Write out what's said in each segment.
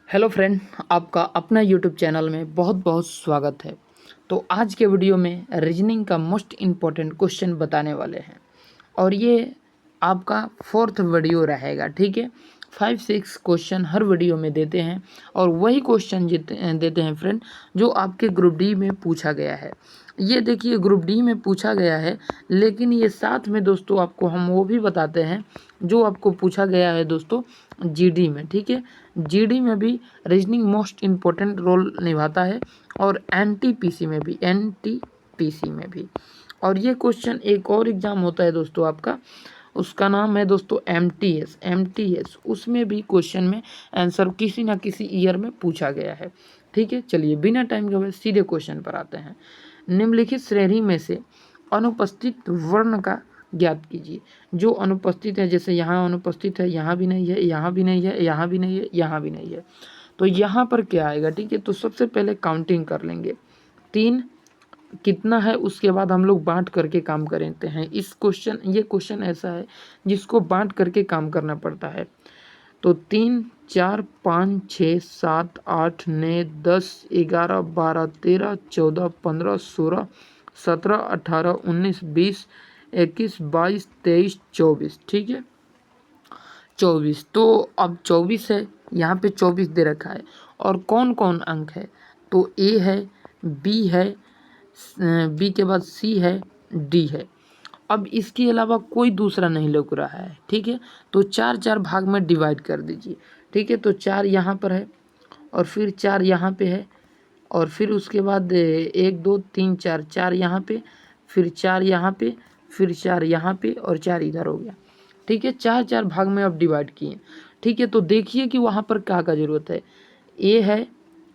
Hello friend, आपका अपना YouTube channel में बहुत बहुत स्वागत है। तो आज के वीडियो में रीजनिंग का मोस्ट इम्पॉर्टेंट क्वेश्चन बताने वाले हैं और ये आपका फोर्थ वीडियो रहेगा। ठीक है, 5-6 क्वेश्चन हर वीडियो में देते हैं और वही क्वेश्चन देते हैं फ्रेंड जो आपके ग्रुप डी में पूछा गया है। ये देखिए ग्रुप डी में पूछा गया है, लेकिन ये साथ में दोस्तों आपको हम वो भी बताते हैं जो आपको पूछा गया है दोस्तों जीडी में। ठीक है, जीडी में भी रीजनिंग मोस्ट इम्पोर्टेंट रोल निभाता है और एनटीपीसी में भी। और ये क्वेश्चन एक और एग्ज़ाम होता है दोस्तों आपका, उसका नाम है दोस्तों एमटीएस। उसमें भी क्वेश्चन में आंसर किसी ना किसी ईयर में पूछा गया है। ठीक है, चलिए बिना टाइम के सीधे क्वेश्चन पर आते हैं। निम्नलिखित श्रेणी में से अनुपस्थित वर्ण का ज्ञात कीजिए। जो अनुपस्थित है, जैसे यहाँ अनुपस्थित है, यहाँ भी नहीं है, यहाँ भी नहीं है, यहाँ भी नहीं है, यहाँ भी नहीं है, तो यहाँ पर क्या आएगा। ठीक है, तो सबसे पहले काउंटिंग कर लेंगे 3 कितना है, उसके बाद हम लोग बांट करके काम करते हैं। ये क्वेश्चन ऐसा है जिसको बांट करके काम करना पड़ता है। तो 3 4 5 6 7 8 9 10 11 12 13 14 15 16 17 18 19 20 21 22 23 24। ठीक है, 24। तो अब 24 है, यहाँ पे 24 दे रखा है और कौन कौन अंक है, तो ए है, बी है, बी के बाद सी है, डी है। अब इसके अलावा कोई दूसरा नहीं लग रहा है। ठीक है, तो 4-4 भाग में डिवाइड कर दीजिए। ठीक है, तो 4 यहाँ पर है और फिर 4 यहाँ पे है और फिर उसके बाद 1 2 3 4, 4 यहाँ पे, फिर 4 यहाँ पे, फिर 4 यहाँ पे और 4 इधर हो गया। ठीक है, 4-4 भाग में अब डिवाइड किए। ठीक है, तो देखिए कि वहाँ पर क्या का ज़रूरत है। ए है,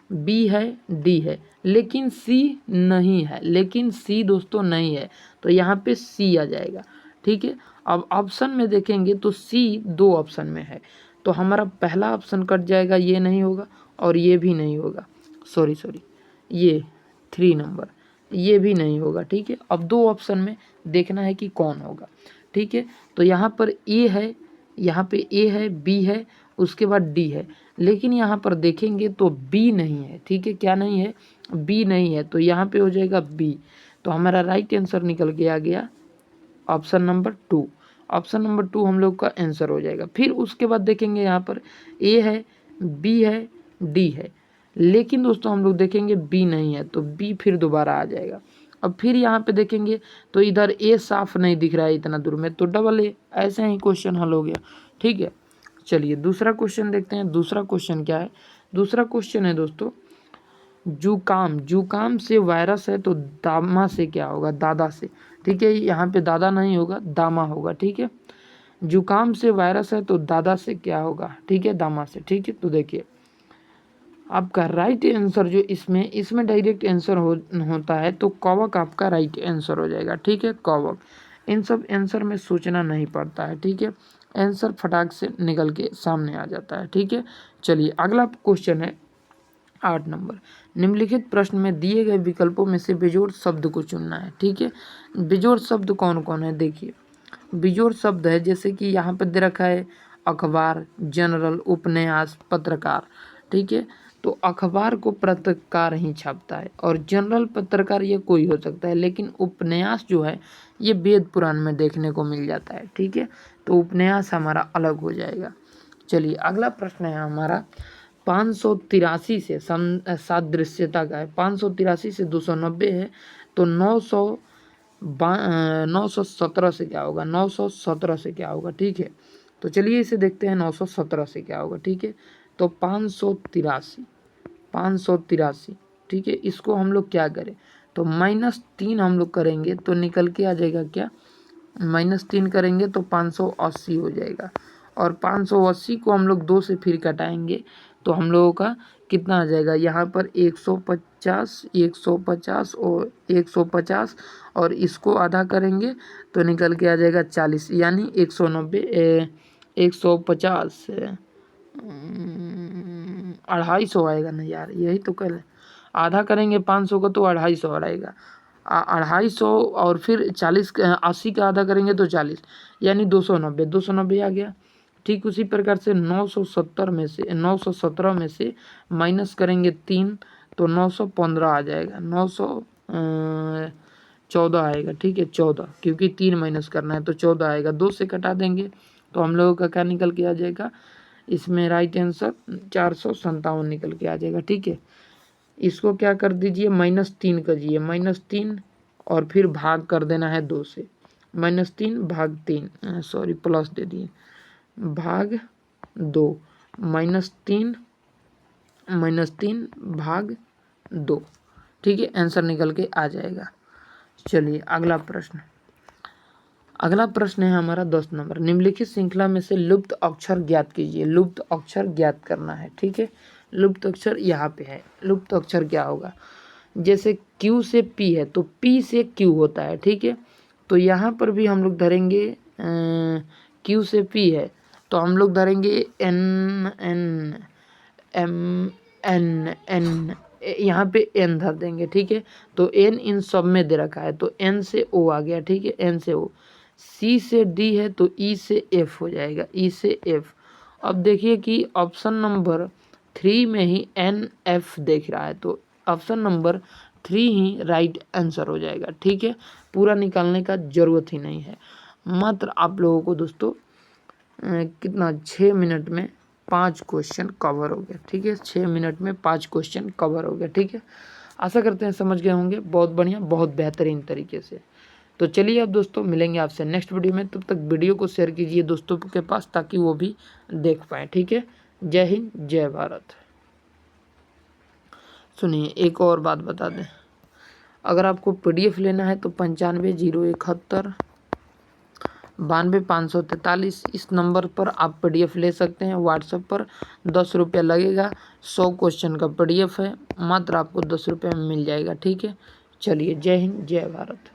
बी है, डी है, लेकिन सी नहीं है, लेकिन सी दोस्तों नहीं है, तो यहाँ पे सी आ जाएगा। ठीक है, अब ऑप्शन में देखेंगे तो सी 2 ऑप्शन में है, तो हमारा पहला ऑप्शन कट जाएगा, ये नहीं होगा और ये भी नहीं होगा। सॉरी ये 3 नंबर, ये भी नहीं होगा। ठीक है, अब 2 ऑप्शन में देखना है कि कौन होगा। ठीक है, तो यहाँ पर ए है, यहाँ पे ए है, बी है, उसके बाद डी है, लेकिन यहाँ पर देखेंगे तो बी नहीं है। ठीक है, क्या नहीं है, बी नहीं है, तो यहाँ पे हो जाएगा बी। तो हमारा राइट आंसर निकल के आ गया ऑप्शन नंबर 2। ऑप्शन नंबर 2 हम लोग का आंसर हो जाएगा। फिर उसके बाद देखेंगे यहाँ पर ए है, बी है, डी है, लेकिन दोस्तों हम लोग देखेंगे बी नहीं है, तो बी फिर दोबारा आ जाएगा। अब फिर यहाँ पे देखेंगे तो इधर ए साफ नहीं दिख रहा है इतना दूर में, तो डबल ए, ऐसे ही क्वेश्चन हल हो गया। ठीक है, चलिए दूसरा क्वेश्चन देखते हैं। दूसरा क्वेश्चन क्या है, दूसरा क्वेश्चन है दोस्तों जुकाम से वायरस है तो दामा से क्या होगा, दादा से। ठीक है, यहाँ पे दादा नहीं होगा, दामा होगा। ठीक है, जुकाम से वायरस है तो दादा से क्या होगा, ठीक है, दामा से। ठीक है, तो देखिए आपका राइट आंसर जो इसमें डायरेक्ट आंसर होता है, तो कवक आपका राइट आंसर हो जाएगा। ठीक है, कवक। इन सब आंसर में सोचना नहीं पड़ता है। ठीक है, आंसर फटाक से निकल के सामने आ जाता है। ठीक है, चलिए अगला क्वेश्चन है 8 नंबर। निम्नलिखित प्रश्न में दिए गए विकल्पों में से बेजोड़ शब्द को चुनना है। ठीक है, बेजोड़ शब्द कौन कौन है, देखिए बेजोड़ शब्द है जैसे कि यहाँ पर दे रखा है अखबार, जनरल, उपन्यास, पत्रकार। ठीक है, तो अखबार को पत्रकार ही छापता है और जनरल पत्रकार ये कोई हो सकता है, लेकिन उपन्यास जो है ये वेद पुराण में देखने को मिल जाता है। ठीक है, तो उपन्यास हमारा अलग हो जाएगा। चलिए अगला प्रश्न है हमारा 583 से सादृश्यता का है। 583 से 290 है, तो 917 से क्या होगा, 917 से क्या होगा। ठीक है, तो चलिए इसे देखते हैं 917 से क्या होगा। ठीक है, तो 583। ठीक है, इसको हम लोग क्या करें, तो -3 हम लोग करेंगे तो निकल के आ जाएगा क्या, -3 करेंगे तो 580 हो जाएगा और 580 को हम लोग 2 से फिर घटाएंगे तो हम लोगों का कितना आ जाएगा, यहाँ पर 150 और 150 और इसको आधा करेंगे तो निकल के आ जाएगा 40, यानी 190 150 250 आएगा ना यार, यही तो कल आधा करेंगे 500 का तो 250 आएगा। 250 और फिर 40 80 का आधा करेंगे तो 40, यानी 290 आ गया। ठीक उसी प्रकार से 917 में से माइनस करेंगे 3 तो 915 आ जाएगा, 914 आएगा। ठीक है 14, क्योंकि 3 माइनस करना है तो 14 आएगा। 2 से कटा देंगे तो हम लोगों का क्या निकल के आ जाएगा, इसमें राइट आंसर 457 निकल के आ जाएगा। ठीक है, इसको क्या कर दीजिए, -3 करिए, -3 और फिर भाग कर देना है 2 से, -3 भाग 3 सॉरी प्लस दे दिए, भाग 2, -3 भाग 2। ठीक है, आंसर निकल के आ जाएगा। चलिए अगला प्रश्न है हमारा 10 नंबर। निम्नलिखित श्रृंखला में से लुप्त अक्षर ज्ञात कीजिए। लुप्त अक्षर ज्ञात करना है। ठीक है, लुप्त अक्षर यहाँ पे है। लुप्त अक्षर क्या होगा, जैसे Q से P है तो P से Q होता है। ठीक है, तो यहाँ पर भी हम लोग धरेंगे Q से P है तो हम लोग धरेंगे N यहाँ पे N धर देंगे। ठीक है, तो N इन सब में दे रखा है तो N से O आ गया। ठीक है, N से O। C से D है तो E से F हो जाएगा, E से F। अब देखिए कि ऑप्शन नंबर 3 में ही NF देख रहा है तो ऑप्शन नंबर 3 ही राइट आंसर हो जाएगा। ठीक है, पूरा निकालने का ज़रूरत ही नहीं है। मात्र आप लोगों को दोस्तों कितना 6 मिनट में 5 क्वेश्चन कवर हो गया। ठीक है, 6 मिनट में 5 क्वेश्चन कवर हो गया। ठीक है, आशा करते हैं समझ गए होंगे। बहुत बढ़िया, बहुत बेहतरीन तरीके से। तो चलिए अब दोस्तों मिलेंगे आपसे नेक्स्ट वीडियो में। तब तक वीडियो को शेयर कीजिए दोस्तों के पास ताकि वो भी देख पाएँ। ठीक है, जय हिंद जय भारत। सुनिए एक और बात बता दें, अगर आपको PDF लेना है तो 950171 92 543 इस नंबर पर आप PDF ले सकते हैं। व्हाट्सएप पर 10 रुपया लगेगा। 100 क्वेश्चन का PDF है, मात्र आपको 10 रुपये में मिल जाएगा। ठीक है, चलिए जय हिंद जय भारत।